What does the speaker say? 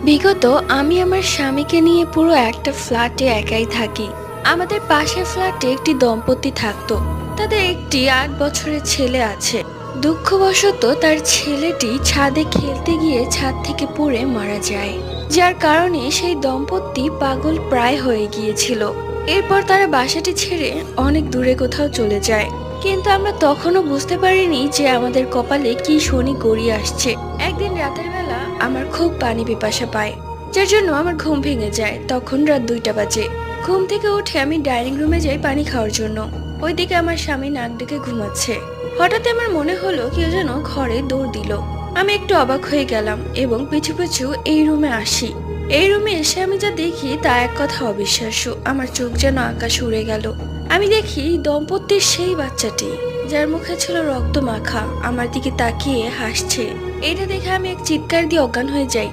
বিগত আমি আমার স্বামীকে নিয়ে পুরো একটা ফ্ল্যাটে একাই থাকি। আমাদের পাশের ফ্ল্যাটে একটি দম্পতি থাকতো। তাদের একটি 8 বছরের ছেলে আছে। দুঃখবশত তার ছেলেটি ছাদে খেলতে গিয়ে ছাদ থেকে পড়ে মারা যায়, যার কারণে সেই দম্পতি পাগল প্রায় হয়ে গিয়েছিল। এরপর তারা বাসাটি ছেড়ে অনেক দূরে কোথাও চলে যায়। কিন্তু আমরা তখনও বুঝতে পারিনি যে আমাদের কপালে কি শনি গড়িয়ে আসছে। একদিন রাতের বেলা আমার খুব পানি পিপাসা পায়, যার জন্য আমার ঘুম ভেঙে যায়। তখন রাত 2টা বাজে। ঘুম থেকে উঠে আমি ডাইনিং রুমে যাই পানি খাওয়ার জন্য। ওইদিকে আমার স্বামী নাক ডেকে ঘুমাচ্ছে। হঠাৎ আমার মনে হলো কেউ যেন ঘরে দৌড় দিল। আমি একটু অবাক হয়ে গেলাম এবং পিছু পিছু এই রুমে আসি। এই রুমে এসে আমি যা দেখি তা এক কথা অবিশ্বাস্য। আমার চোখ যেন আকাশ উড়ে গেল। আমি দেখি দম্পতির সেই বাচ্চাটি, যার মুখে ছিল রক্ত মাখা, আমার দিকে তাকিয়ে হাসছে। এটা দেখে আমি এক চিৎকার দিয়ে অজ্ঞান হয়ে যাই।